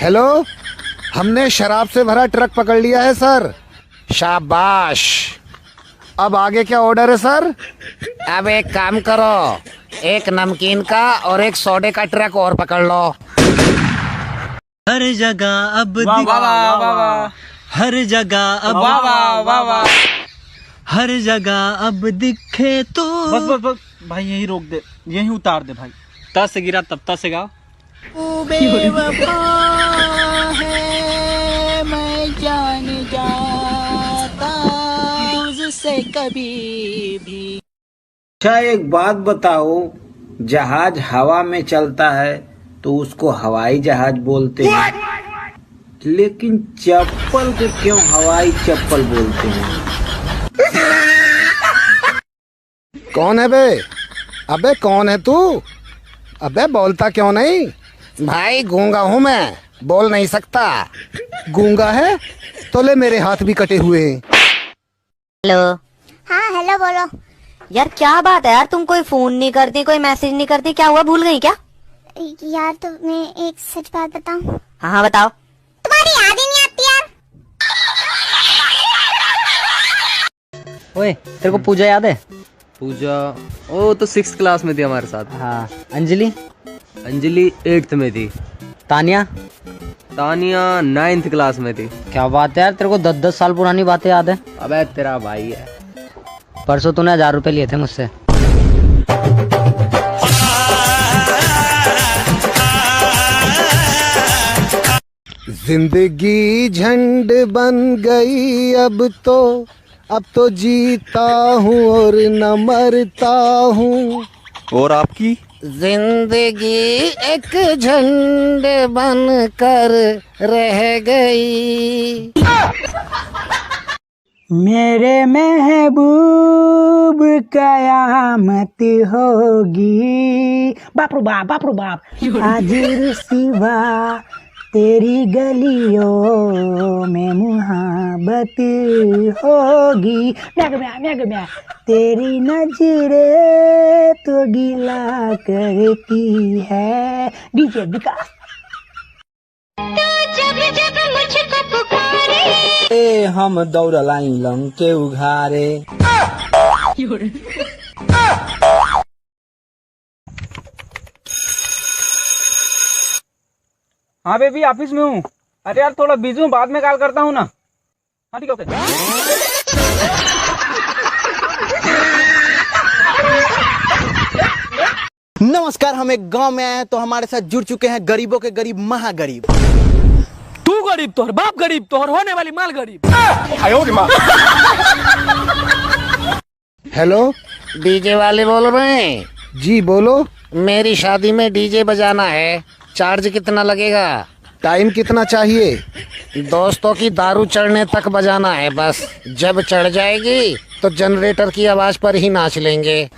Hello, हमने शराब से भरा ट्रक पकड़ लिया है सर। शाबाश। अब आगे क्या ऑर्डर है सर? अब एक काम करो, एक नमकीन का और एक सोडे का ट्रक और पकड़ लो। हर जगह अब वाह वाह वाह वाह, हर जगह अब वाह वाह वाह वाह, हर जगह अब दिखे तो। बस बस बस भाई, यही रोक दे, यही उतार दे भाई। तस से गिरा तब तस से गाओ। बेवफा है मैं जान जाता तुझसे कभी भी। अच्छा एक बात बताओ, जहाज हवा में चलता है तो उसको हवाई जहाज बोलते हैं, लेकिन चप्पल को क्यों हवाई चप्पल बोलते हैं? कौन है बे? अबे कौन है तू? अबे बोलता क्यों नहीं? भाई गूंगा हूँ मैं, बोल नहीं सकता। गूंगा है तो ले, मेरे हाथ भी कटे हुए हैं। हेलो। हाँ हेलो, बोलो। यार क्या बात है यार, तुम कोई फोन नहीं करती, कोई मैसेज नहीं करती, क्या हुआ, भूल गई क्या? यार तो मैं एक सच बात बताऊं? हाँ बताओ। तुम्हारी याद ही नहीं आती यार। ओए, तेरे को पूजा याद है? पूजा, ओ तो 6th क्लास में थी हमारे साथ। हाँ। अंजलि? अंजलि 8th में थी। तानिया? तानिया 9th क्लास में थी। क्या बात है यार, तेरे को 10-10 साल पुरानी बातें याद है। अबे तेरा भाई है। परसों तूने 1000 रुपए लिए थे मुझसे। जिंदगी झंड बन गई अब तो जीता हूँ और न मरता हूँ। और आपकी जिंदगी एक झंड बन कर रह गई। मेरे महबूब कयामत होगी। बाप रे बाप, बाप रे बाप। आज रुसिवा तेरी गलियों में मुहब्बत होगी। म्या तेरी नजरे तो गिला करती है। डीजे विकास। जब जब मुझको पुकारे ए हम दौड़ लाई लंग के उघारे। हाँ बेबी, ऑफिस में हूँ। अरे यार थोड़ा बिजी हूँ, बाद में कॉल करता हूँ ना। हाँ ठीक है, ओके। नमस्कार, हम एक गांव में आए हैं तो हमारे साथ जुड़ चुके हैं गरीबों के गरीब महागरीब। तू गरीब, तोहर बाप गरीब, तोहर होने वाली माल गरीब। हेलो, डीजे वाले बोल रहे हैं? जी बोलो। मेरी शादी में डीजे बजाना है, चार्ज कितना लगेगा? टाइम कितना चाहिए? दोस्तों की दारू चढ़ने तक बजाना है बस। जब चढ़ जाएगी तो जनरेटर की आवाज पर ही नाच लेंगे।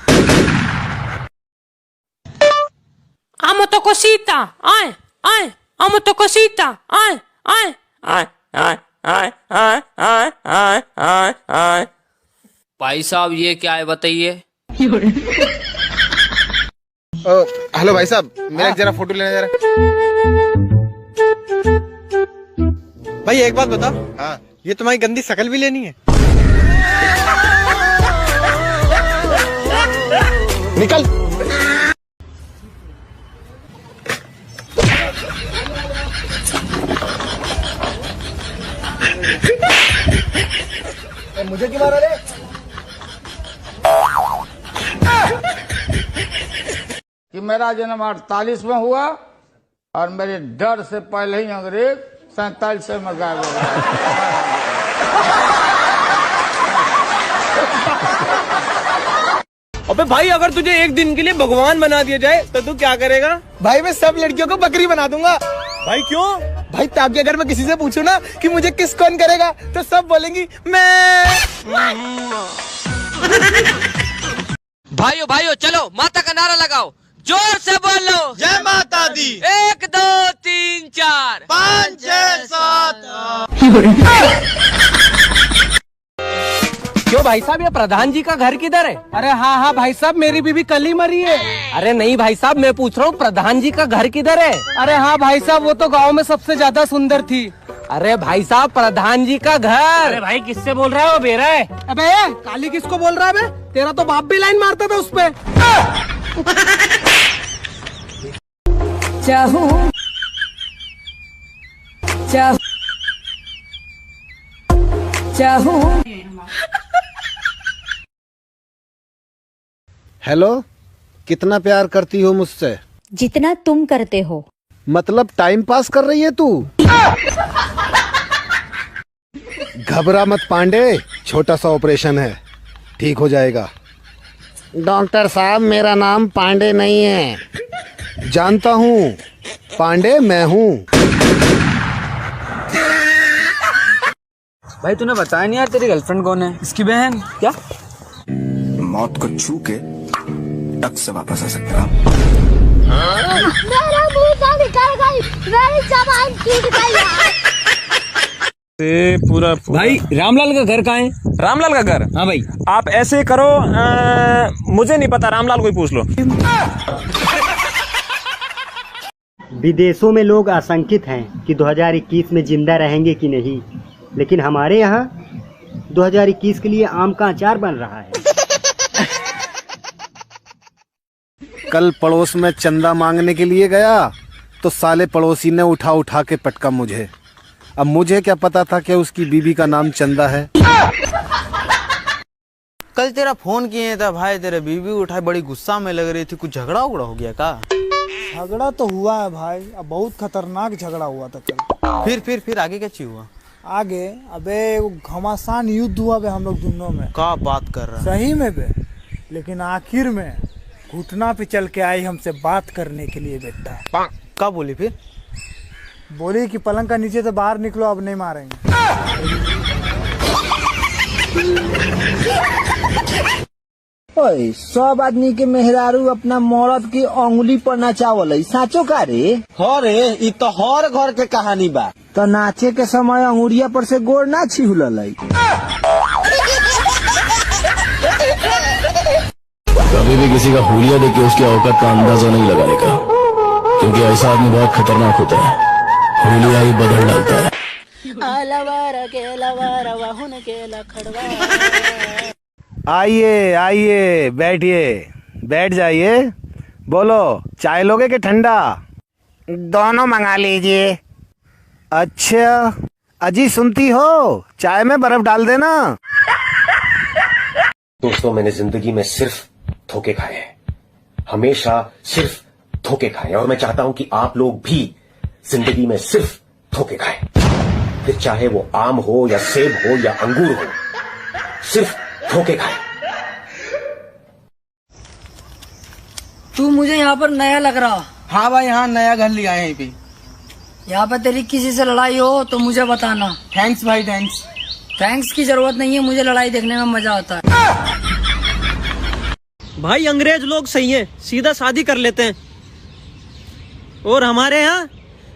Amo tu cosita, ay, ay, amo tu cosita, ay, ay, ay, ay, ay, ay, ay, ay, ay, ay. भाई साहब ये क्या है बताइए? हेलो भाई साहब, मेरा जरा फोटो लेना जरा। भाई एक बात बताओ। हाँ। ये तुम्हारी गंदी शकल भी लेनी है? निकल। मुझे क्यों मारा रे? कि मेरा जन्म 48 में हुआ और मेरे डर से पहले ही अंग्रेज 47 में गायब हो गया। अबे भाई, अगर तुझे एक दिन के लिए भगवान बना दिया जाए तो तू क्या करेगा? भाई मैं सब लड़कियों को बकरी बना दूंगा। भाई क्यों? भाई ताकि अगर मैं किसी से पूछूं ना कि मुझे किस कौन करेगा तो सब बोलेंगी मैं। भाइयों भाइयों चलो माता का नारा लगाओ, जोर से बोलो। जय माता दी। 1 2 3 4 5 6 7। क्यों भाई साहब ये प्रधान जी का घर किधर है? अरे हाँ भाई साहब, मेरी बीवी कल ही मरी है। अरे नहीं भाई साहब, मैं पूछ रहा हूँ प्रधान जी का घर किधर है? अरे हाँ भाई साहब, वो तो गांव में सबसे ज्यादा सुंदर थी। अरे भाई साहब, प्रधान जी का घर। अरे भाई किससे बोल रहा है, वो बेरा है। अबे काली किसको बोल रहा है बे? तेरा तो बाप भी लाइन मारता था उस पे। हेलो, कितना प्यार करती हो मुझसे? जितना तुम करते हो। मतलब टाइम पास कर रही है तू? घबरा मत पांडे, छोटा सा ऑपरेशन है, ठीक हो जाएगा। डॉक्टर साहब, मेरा नाम पांडे नहीं है। जानता हूँ, पांडे मैं हूँ। भाई तूने बताया नहीं यार, तेरी गर्लफ्रेंड कौन है? इसकी बहन। क्या? मौत को छू के टक से वापस आ सकता है। मेरा मुंह से निकल गई, मेरी जबान छूट गई यार। पूरा भाई रामलाल का घर कहाँ है? रामलाल का घर? हाँ भाई। आप ऐसे करो, मुझे नहीं पता, रामलाल को ही पूछ लो। विदेशों में लोग आशंकित हैं कि 2021 में जिंदा रहेंगे कि नहीं, लेकिन हमारे यहाँ 2021 के लिए आम का अचार बन रहा है। कल पड़ोस में चंदा मांगने के लिए गया तो साले पड़ोसी ने उठा उठा के पटका मुझे। अब मुझे क्या पता था कि उसकी बीबी का नाम चंदा है। कल तेरा फोन किए था भाई, तेरे बीबी उठाई, बड़ी गुस्सा में लग रही थी। कुछ झगड़ा उगड़ा हो गया का? झगड़ा तो हुआ है भाई, अब बहुत खतरनाक झगड़ा हुआ था कल। फिर आगे क्या चीज हुआ? आगे अबे वो घमासान युद्ध हुआ बे हम लोग दोनों में। क्या बात कर रहा है? सही में बे, लेकिन आखिर में घुटना पे चल के आई हमसे बात करने के लिए बेटा। क्या बोली फिर? बोली कि पलंग का नीचे से बाहर निकलो, अब नहीं मारेंगे। ओए, सब आदमी के मेहरारू अपना मौरत की अंगुली पर नचावल, साचो का रे? रे इ तो हर घर के कहानी बा। तो नाचे के समय अंगुरिया पर से गोड़ ना छिहुलल। कभी भी किसी का हुलिया देख के उसकी औकात का अंदाजा नहीं लगाने का, क्योंकि ऐसा आदमी बहुत खतरनाक होता है। हुलिया ही बदल डालता है। आइए आइए, बैठिए, बैठ जाइए। बोलो, चाय लोगे कि ठंडा? दोनों मंगा लीजिए। अच्छा, अजी सुनती हो, चाय में बर्फ डाल देना। दोस्तों, मैंने जिंदगी में सिर्फ धोखे खाए हैं, हमेशा सिर्फ धोखे खाए, और मैं चाहता हूं कि आप लोग भी जिंदगी में सिर्फ धोखे खाएं। फिर चाहे वो आम हो या सेब हो या अंगूर हो, सिर्फ धोखे खाएं। तू मुझे यहाँ पर नया लग रहा। हाँ भाई, यहाँ नया घर लिया है। यहीं पे यहाँ पर तेरी किसी से लड़ाई हो तो मुझे बताना। थैंक्स भाई, थैंक्स। थैंक्स की जरूरत नहीं है, मुझे लड़ाई देखने में मजा आता है। भाई अंग्रेज लोग सही है, सीधा शादी कर लेते हैं, और हमारे यहाँ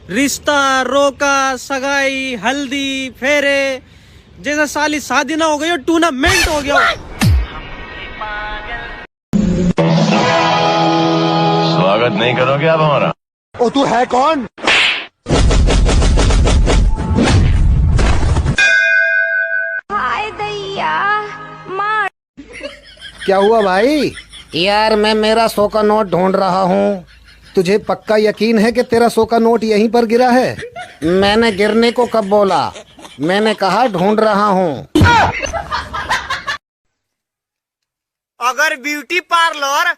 रिश्ता, रोका, सगाई, हल्दी, फेरे, जैसे साली शादी ना हो गई और टूर्नामेंट हो गया। स्वागत नहीं करोगे आप हमारा? ओ तू है कौन? हाय दैया मार। क्या हुआ भाई? यार, मैं मेरा 100 का नोट ढूंढ रहा हूँ। तुझे पक्का यकीन है कि तेरा 100 का नोट यहीं पर गिरा है? मैंने गिरने को कब बोला? मैंने कहा ढूंढ रहा हूँ। अगर ब्यूटी पार्लर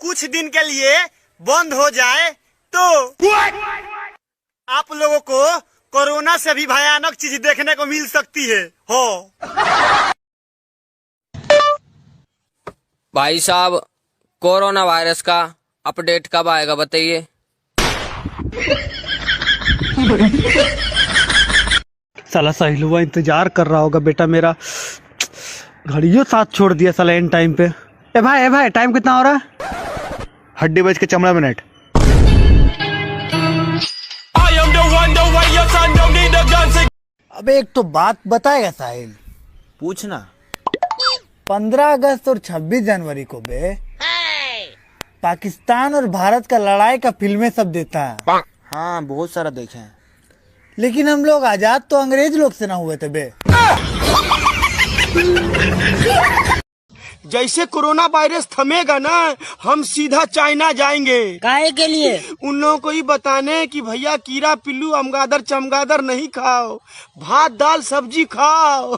कुछ दिन के लिए बंद हो जाए तो आप लोगों को कोरोना से भी भयानक चीज देखने को मिल सकती है। हो भाई साहब, कोरोना वायरस का अपडेट कब आएगा बताइए? साला साहिलवा इंतजार कर रहा होगा बेटा मेरा, घड़ियों साथ छोड़ दिया साला एंड टाइम पे। ए भाई टाइम कितना हो रहा है? हड्डी बज के चमड़ा मिनट। अबे एक तो बात बताएगा साहिल? पूछना। 15 अगस्त और 26 जनवरी को बे पाकिस्तान और भारत का लड़ाई का फिल्में सब देता है। हाँ बहुत सारा देखे हैं। लेकिन हम लोग आजाद तो अंग्रेज लोग से ना हुए थे बे। जैसे कोरोना वायरस थमेगा ना, हम सीधा चाइना जाएंगे। काहे के लिए? उन लोगों को ही बताने कि भैया कीड़ा पिल्लू अमगादर चमगादर नहीं खाओ, भात दाल सब्जी खाओ।